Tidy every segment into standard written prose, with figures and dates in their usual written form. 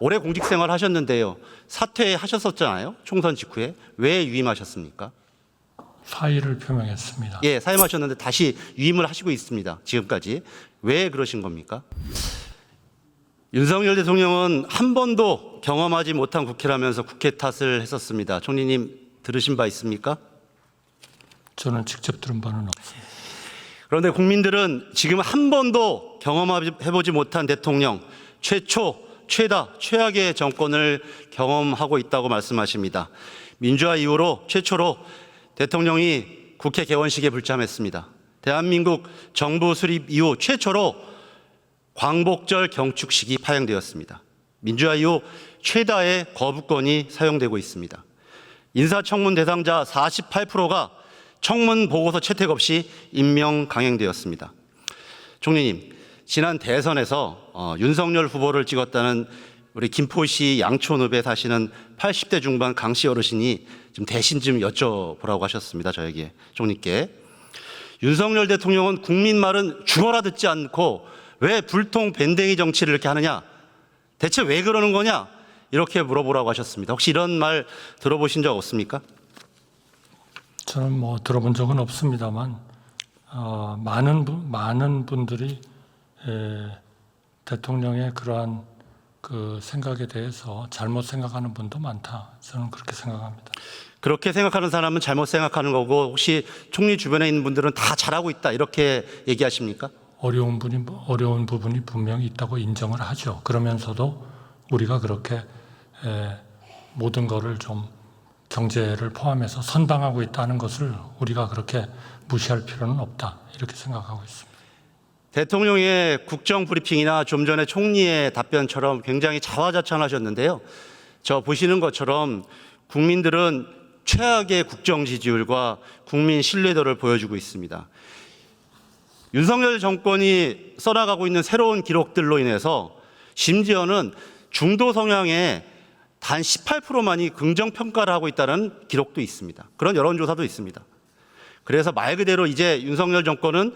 오래 공직 생활 하셨는데요. 사퇴하셨었잖아요. 총선 직후에. 왜 유임하셨습니까? 사의를 표명했습니다. 예, 사임하셨는데 다시 유임을 하시고 있습니다. 지금까지. 왜 그러신 겁니까? 윤석열 대통령은 한 번도 경험하지 못한 국회라면서 국회 탓을 했었습니다. 총리님 들으신 바 있습니까? 저는 직접 들은 바는 없습니다. 그런데 국민들은 지금 한 번도 경험해보지 못한 대통령, 최다, 최악의 정권을 경험하고 있다고 말씀하십니다. 민주화 이후로 최초로 대통령이 국회 개원식에 불참했습니다. 대한민국 정부 수립 이후 최초로 광복절 경축식이 파행되었습니다. 민주화 이후 최다의 거부권이 사용되고 있습니다. 인사청문 대상자 48%가 청문 보고서 채택 없이 임명 강행되었습니다. 총리님, 지난 대선에서 윤석열 후보를 찍었다는 우리 김포시 양촌읍에 사시는 80대 중반 강씨 어르신이 좀 대신 좀 여쭤보라고 하셨습니다. 저에게, 총리께. 윤석열 대통령은 국민 말은 죽어라 듣지 않고 왜 불통 밴댕이 정치를 이렇게 하느냐? 대체 왜 그러는 거냐? 이렇게 물어보라고 하셨습니다. 혹시 이런 말 들어보신 적 없습니까? 저는 들어본 적은 없습니다만 많은 분들이 대통령의 그러한 그 생각에 대해서 잘못 생각하는 분도 많다. 저는 그렇게 생각합니다. 그렇게 생각하는 사람은 잘못 생각하는 거고 혹시 총리 주변에 있는 분들은 다 잘하고 있다 이렇게 얘기하십니까? 어려운 부분이 분명히 있다고 인정을 하죠. 그러면서도 우리가 그렇게 모든 것을 좀 경제를 포함해서 선방하고 있다는 것을 우리가 그렇게 무시할 필요는 없다. 이렇게 생각하고 있습니다. 대통령의 국정 브리핑이나 좀 전에 총리의 답변처럼 굉장히 자화자찬하셨는데요. 저 보시는 것처럼 국민들은 최악의 국정 지지율과 국민 신뢰도를 보여주고 있습니다. 윤석열 정권이 써나가고 있는 새로운 기록들로 인해서 심지어는 중도 성향의 단 18%만이 긍정평가를 하고 있다는 기록도 있습니다. 그런 여론조사도 있습니다. 그래서 말 그대로 이제 윤석열 정권은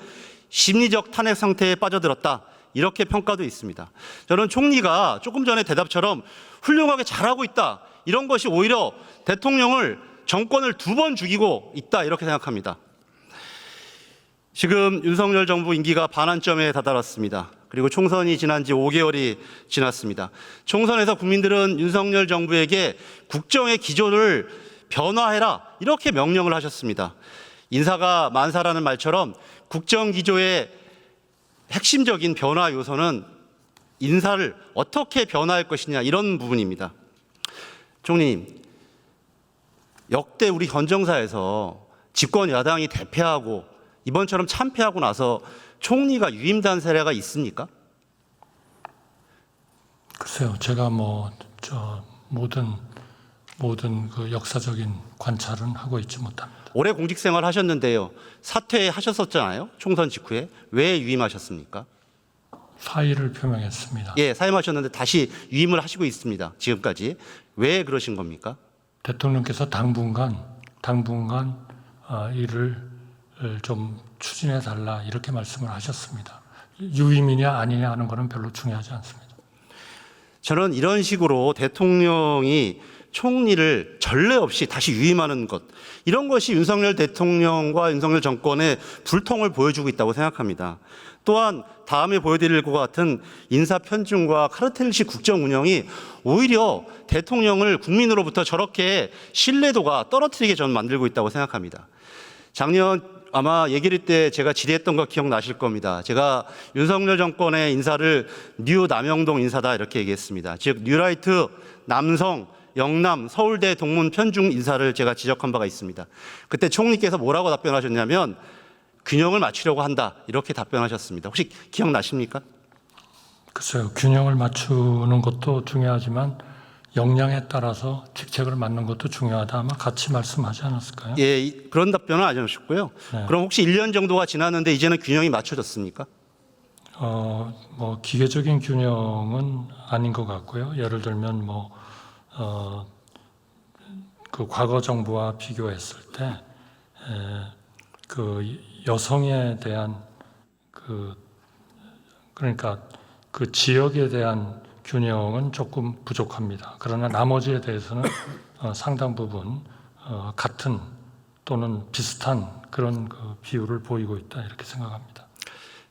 심리적 탄핵 상태에 빠져들었다. 이렇게 평가도 있습니다. 저는 총리가 조금 전에 대답처럼 훌륭하게 잘하고 있다. 이런 것이 오히려 대통령을 정권을 2번 죽이고 있다. 이렇게 생각합니다. 지금 윤석열 정부 임기가 반환점에 다다랐습니다. 그리고 총선이 지난 지 5개월이 지났습니다. 총선에서 국민들은 윤석열 정부에게 국정의 기조를 변화해라 이렇게 명령을 하셨습니다. 인사가 만사라는 말처럼 국정 기조의 핵심적인 변화 요소는 인사를 어떻게 변화할 것이냐 이런 부분입니다. 총리님, 역대 우리 헌정사에서 집권 여당이 대패하고 이번처럼 참패하고 나서 총리가 유임된 사례가 있습니까? 글쎄요, 제가 모든 그 역사적인 관찰은 하고 있지 못합니다. 오래 공직 생활 하셨는데요. 사퇴하셨었잖아요. 총선 직후에. 왜 유임하셨습니까? 사의를 표명했습니다. 예, 사임하셨는데 다시 유임을 하시고 있습니다. 지금까지. 왜 그러신 겁니까? 대통령께서 당분간 일을 좀 추진해 달라 이렇게 말씀을 하셨습니다. 유임이냐 아니냐 하는 것은 별로 중요하지 않습니다. 저는 이런 식으로 대통령이 총리를 전례 없이 다시 유임하는 것, 이런 것이 윤석열 대통령과 윤석열 정권의 불통을 보여주고 있다고 생각합니다. 또한 다음에 보여드릴 것 같은 인사 편중과 카르텔식 국정 운영이 오히려 대통령을 국민으로부터 저렇게 신뢰도가 떨어뜨리게 저는 만들고 있다고 생각합니다. 작년 아마 얘기를 때 제가 질의했던 거 기억나실 겁니다. 제가 윤석열 정권의 인사를 뉴 남영동 인사다 이렇게 얘기했습니다. 즉 뉴라이트, 남성, 영남, 서울대 동문 편중 인사를 제가 지적한 바가 있습니다. 그때 총리께서 뭐라고 답변하셨냐면 균형을 맞추려고 한다 이렇게 답변하셨습니다. 혹시 기억나십니까? 글쎄요, 균형을 맞추는 것도 중요하지만 역량에 따라서 직책을 맡는 것도 중요하다 아마 같이 말씀하지 않았을까요? 예, 그런 답변은 안 해주셨고요. 네. 그럼 혹시 1년 정도가 지났는데 이제는 균형이 맞춰졌습니까? 기계적인 균형은 아닌 것 같고요. 예를 들면 그 과거 정부와 비교했을 때 그 여성에 대한 그러니까 그 지역에 대한 균형은 조금 부족합니다. 그러나 나머지에 대해서는 상당 부분 같은 또는 비슷한 그런 그 비율을 보이고 있다 이렇게 생각합니다.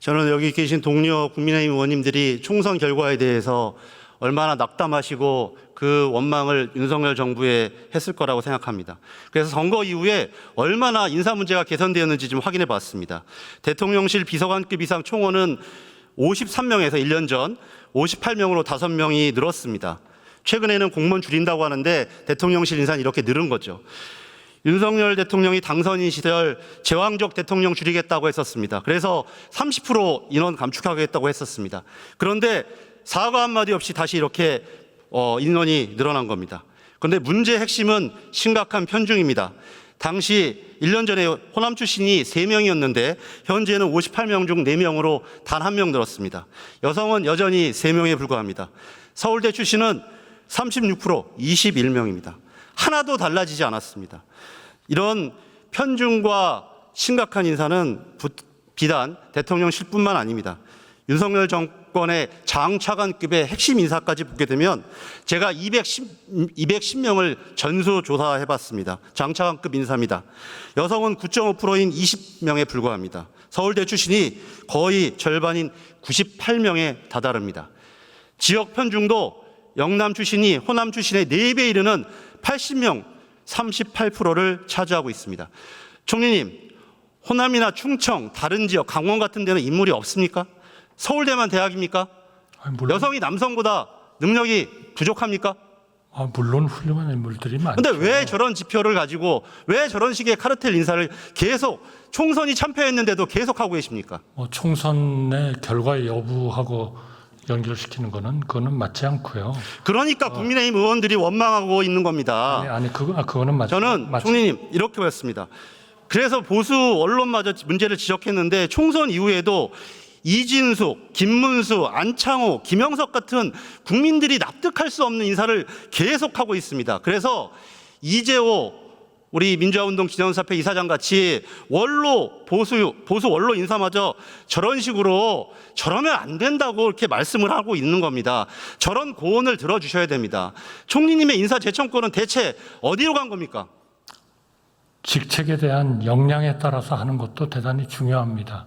저는 여기 계신 동료 국민의힘 의원님들이 총선 결과에 대해서 얼마나 낙담하시고 그 원망을 윤석열 정부에 했을 거라고 생각합니다. 그래서 선거 이후에 얼마나 인사 문제가 개선되었는지 좀 확인해 봤습니다. 대통령실 비서관급 이상 총원은 53명에서 1년 전 58명으로 5명이 늘었습니다. 최근에는 공무원 줄인다고 하는데 대통령실 인사는 이렇게 늘은 거죠. 윤석열 대통령이 당선인 시절 제왕적 대통령 줄이겠다고 했었습니다. 그래서 30% 인원 감축하겠다고 했었습니다. 그런데 사과 한마디 없이 다시 이렇게 인원이 늘어난 겁니다. 그런데 문제의 핵심은 심각한 편중입니다. 당시 1년 전에 호남 출신이 3명이었는데 현재는 58명 중 4명으로 단 1명 늘었습니다. 여성은 여전히 3명에 불과합니다. 서울대 출신은 36%, 21명입니다. 하나도 달라지지 않았습니다. 이런 편중과 심각한 인사는 비단 대통령실뿐만 아닙니다. 윤석열 정권의 장차관급의 핵심 인사까지 보게 되면 제가 210명을 전수조사해봤습니다. 장차관급 인사입니다. 여성은 9.5%인 20명에 불과합니다. 서울대 출신이 거의 절반인 98명에 다다릅니다. 지역 편중도 영남 출신이 호남 출신의 4배 이르는 80명, 38%를 차지하고 있습니다. 총리님, 호남이나 충청, 다른 지역, 강원 같은 데는 인물이 없습니까? 서울대만 대학입니까? 여성이 남성보다 능력이 부족합니까? 물론 훌륭한 인물들이 많죠. 그런데 왜 저런 지표를 가지고 왜 저런 식의 카르텔 인사를 계속 총선이 참패했는데도 계속하고 계십니까? 총선의 결과 여부하고 연결시키는 그거는 맞지 않고요. 그러니까 국민의힘 의원들이 원망하고 있는 겁니다. 그거는 맞죠. 저는 총리님 이렇게 봤습니다. 그래서 보수 언론마저 문제를 지적했는데 총선 이후에도 이진숙, 김문수, 안창호, 김영석 같은 국민들이 납득할 수 없는 인사를 계속하고 있습니다. 그래서 이재호 우리 민주화운동 기념사표 이사장 같이 보수 원로 인사마저 저런 식으로 저러면 안 된다고 이렇게 말씀을 하고 있는 겁니다. 저런 고언을 들어주셔야 됩니다. 총리님의 인사 제청권은 대체 어디로 간 겁니까? 직책에 대한 역량에 따라서 하는 것도 대단히 중요합니다.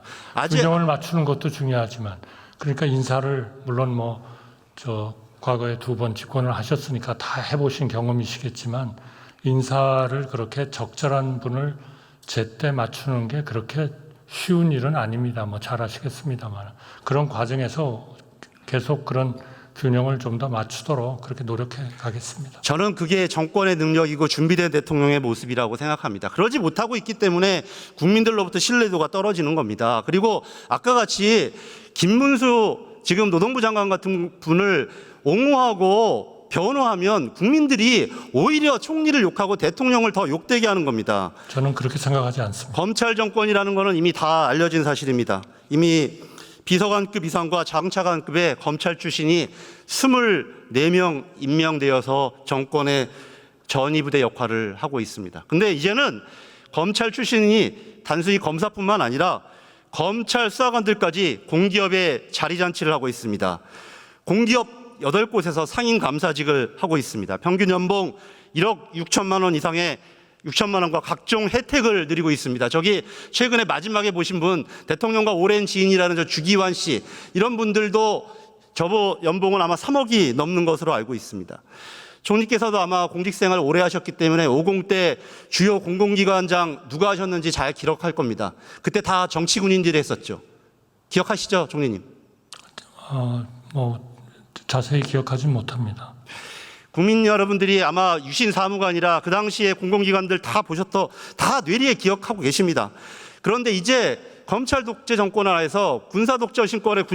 균형을 맞추는 것도 중요하지만, 그러니까 인사를 물론 과거에 2번 집권을 하셨으니까 다 해보신 경험이시겠지만 인사를 그렇게 적절한 분을 제때 맞추는 게 그렇게 쉬운 일은 아닙니다. 잘 아시겠습니다만 그런 과정에서 계속 그런 균형을 좀 더 맞추도록 그렇게 노력해 가겠습니다. 저는 그게 정권의 능력이고 준비된 대통령의 모습이라고 생각합니다. 그러지 못하고 있기 때문에 국민들로부터 신뢰도가 떨어지는 겁니다. 그리고 아까 같이 김문수 지금 노동부 장관 같은 분을 옹호하고 변호하면 국민들이 오히려 총리를 욕하고 대통령을 더 욕되게 하는 겁니다. 저는 그렇게 생각하지 않습니다. 검찰 정권이라는 것은 이미 다 알려진 사실입니다. 이미 비서관급 이상과 장차관급의 검찰 출신이 24명 임명되어서 정권의 전위부대 역할을 하고 있습니다. 근데 이제는 검찰 출신이 단순히 검사뿐만 아니라 검찰 수사관들까지 공기업에 자리잔치를 하고 있습니다. 공기업 8곳에서 상임 감사직을 하고 있습니다. 평균 연봉 1억 6천만 원 이상의 6천만 원과 각종 혜택을 누리고 있습니다. 저기 최근에 마지막에 보신 분 대통령과 오랜 지인이라는 저 주기환 씨 이런 분들도 저보 연봉은 아마 3억이 넘는 것으로 알고 있습니다. 총리께서도 아마 공직생활 오래 하셨기 때문에 50대 주요 공공기관장 누가 하셨는지 잘 기억할 겁니다. 그때 다 정치 군인들이 했었죠. 기억하시죠, 총리님? 자세히 기억하진 못합니다. 국민 여러분들이 아마 유신 사무관이라 그 당시에 공공기관들 다 다 뇌리에 기억하고 계십니다. 그런데 이제 검찰 독재 정권 하에서 군사 독재 신권의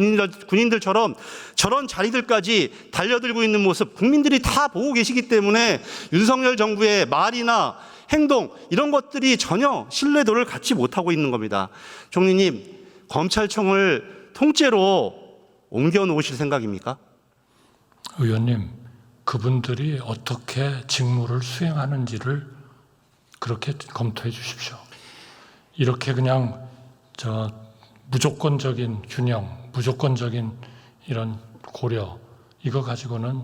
군인들처럼 저런 자리들까지 달려들고 있는 모습 국민들이 다 보고 계시기 때문에 윤석열 정부의 말이나 행동 이런 것들이 전혀 신뢰도를 갖지 못하고 있는 겁니다. 총리님, 검찰청을 통째로 옮겨 놓으실 생각입니까? 의원님, 그분들이 어떻게 직무를 수행하는지를 그렇게 검토해 주십시오. 이렇게 그냥 무조건적인 균형, 무조건적인 이런 고려 이거 가지고는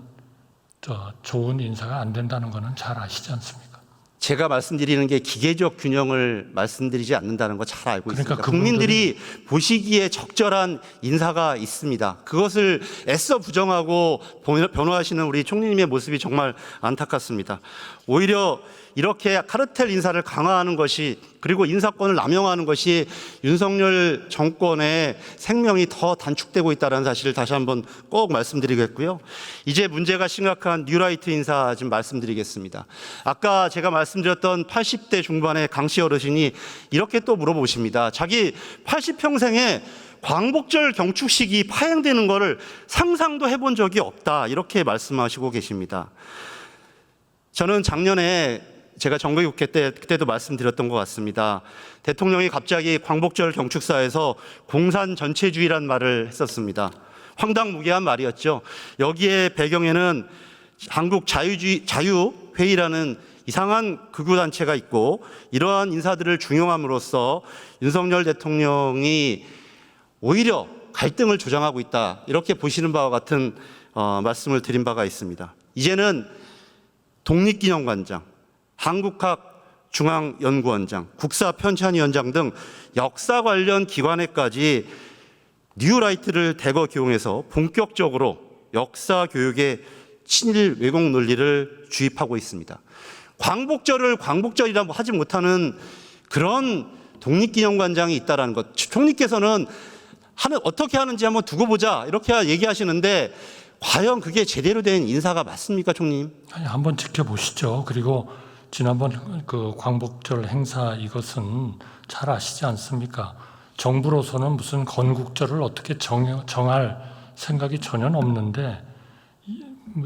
좋은 인사가 안 된다는 거는 잘 아시지 않습니까? 제가 말씀드리는 게 기계적 균형을 말씀드리지 않는다는 거 잘 알고 그러니까 있습니다. 국민들이 보시기에 적절한 인사가 있습니다. 그것을 애써 부정하고 변호하시는 우리 총리님의 모습이 정말 안타깝습니다. 오히려 이렇게 카르텔 인사를 강화하는 것이, 그리고 인사권을 남용하는 것이 윤석열 정권의 생명이 더 단축되고 있다는 사실을 다시 한번 꼭 말씀드리겠고요. 이제 문제가 심각한 뉴라이트 인사 좀 말씀드리겠습니다. 아까 제가 말씀드렸던 80대 중반의 강씨 어르신이 이렇게 또 물어보십니다. 자기 80평생에 광복절 경축식이 파행되는 것을 상상도 해본 적이 없다, 이렇게 말씀하시고 계십니다. 저는 작년에 제가 정기국회 때 그때도 말씀드렸던 것 같습니다. 대통령이 갑자기 광복절 경축사에서 공산 전체주의란 말을 했었습니다. 황당무계한 말이었죠. 여기에 배경에는 한국 자유회의라는 이상한 극우단체가 있고, 이러한 인사들을 중용함으로써 윤석열 대통령이 오히려 갈등을 조장하고 있다, 이렇게 보시는 바와 같은 말씀을 드린 바가 있습니다. 이제는 독립기념관장, 한국학중앙연구원장, 국사편찬위원장 등 역사 관련 기관에까지 뉴라이트를 대거 기용해서 본격적으로 역사 교육에 친일 왜곡 논리를 주입하고 있습니다. 광복절을 광복절이라고 하지 못하는 그런 독립기념관장이 있다는 것, 총리께서는 어떻게 하는지 한번 두고 보자, 이렇게 얘기하시는데 과연 그게 제대로 된 인사가 맞습니까, 총리님? 아니, 한번 지켜보시죠. 그리고 지난번 그 광복절 행사, 이것은 잘 아시지 않습니까? 정부로서는 무슨 건국절을 어떻게 정할 생각이 전혀 없는데,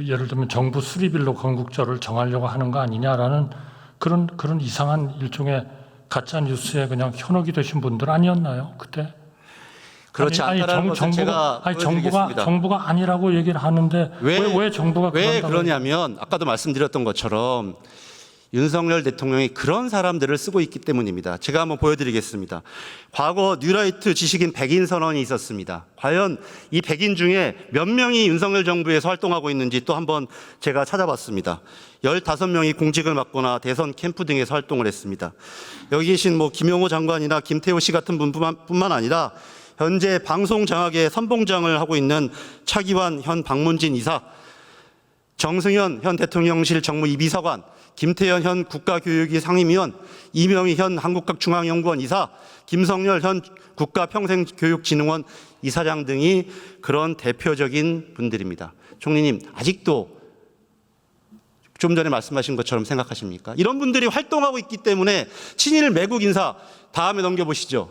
예를 들면 정부 수립일로 건국절을 정하려고 하는 거 아니냐라는 그런 이상한 일종의 가짜 뉴스에 그냥 현혹이 되신 분들 아니었나요, 그때? 그렇지 않다는 것을 제가 보여드리겠습니다. 정부가 아니라고 얘기를 하는데 왜 정부가 왜 그러냐면, 아까도 말씀드렸던 것처럼 윤석열 대통령이 그런 사람들을 쓰고 있기 때문입니다. 제가 한번 보여드리겠습니다. 과거 뉴라이트 지식인 100인 선언이 있었습니다. 과연 이 100인 중에 몇 명이 윤석열 정부에서 활동하고 있는지 또 한번 제가 찾아봤습니다. 15명이 공직을 맡거나 대선 캠프 등에서 활동을 했습니다. 여기 계신 김용호 장관이나 김태호 씨 같은 분뿐만 아니라 현재 방송장악의 선봉장을 하고 있는 차기환 현 방문진 이사, 정승현 현 대통령실 정무 이비서관, 김태현 현 국가교육위 상임위원, 이명희 현 한국학중앙연구원 이사, 김성열 현 국가평생교육진흥원 이사장 등이 그런 대표적인 분들입니다. 총리님, 아직도 좀 전에 말씀하신 것처럼 생각하십니까? 이런 분들이 활동하고 있기 때문에 친일 매국 인사, 다음에 넘겨보시죠.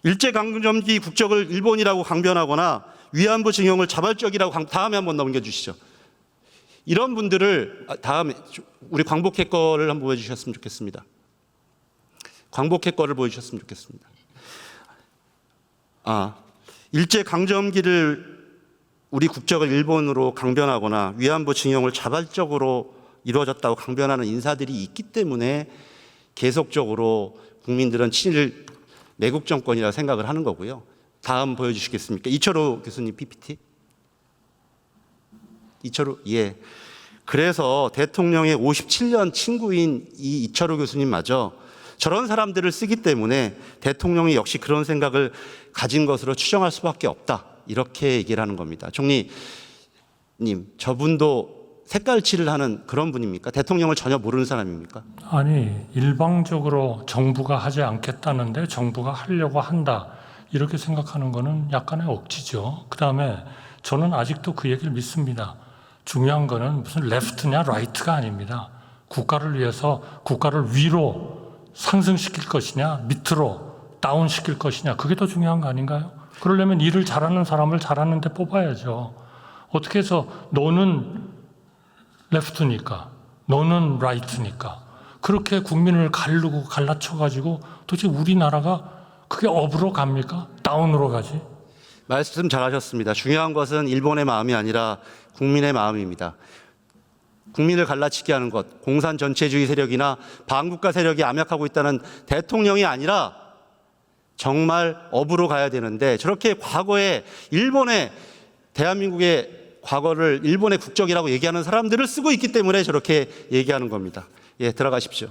일제강점기 국적을 일본이라고 강변하거나 위안부 징용을 자발적이라고 다음에 한번 넘겨주시죠. 이런 분들을 다음에 우리 광복회 거를 한번 보여주셨으면 좋겠습니다. 광복회 거를 보여주셨으면 좋겠습니다. 일제강점기를 우리 국적을 일본으로 강변하거나 위안부 징용을 자발적으로 이루어졌다고 강변하는 인사들이 있기 때문에 계속적으로 국민들은 친일 매국 정권이라 생각을 하는 거고요. 다음 보여주시겠습니까? 이철호 교수님 PPT. 이철호, 예. 그래서 대통령의 57년 친구인 이 이철호 교수님마저 저런 사람들을 쓰기 때문에 대통령이 역시 그런 생각을 가진 것으로 추정할 수밖에 없다, 이렇게 얘기를 하는 겁니다. 총리님, 저분도 색깔칠을 하는 그런 분입니까? 대통령을 전혀 모르는 사람입니까? 아니, 일방적으로 정부가 하지 않겠다는데 정부가 하려고 한다, 이렇게 생각하는 거는 약간의 억지죠. 그다음에 저는 아직도 그 얘기를 믿습니다. 중요한 거는 무슨 레프트냐 라이트가 아닙니다. 국가를 위해서 국가를 위로 상승시킬 것이냐 밑으로 다운시킬 것이냐, 그게 더 중요한 거 아닌가요? 그러려면 일을 잘하는 사람을 잘하는 데 뽑아야죠. 어떻게 해서 너는 레프트니까 너는 라이트니까 그렇게 국민을 가르고 갈라쳐가지고 도대체 우리나라가 그게 업으로 갑니까? 다운으로 가지? 말씀 잘하셨습니다. 중요한 것은 일본의 마음이 아니라 국민의 마음입니다. 국민을 갈라치게 하는 것, 공산 전체주의 세력이나 반국가 세력이 암약하고 있다는 대통령이 아니라 정말 업으로 가야 되는데, 저렇게 과거에 일본의 대한민국의 과거를 일본의 국적이라고 얘기하는 사람들을 쓰고 있기 때문에 저렇게 얘기하는 겁니다. 예, 들어가십시오.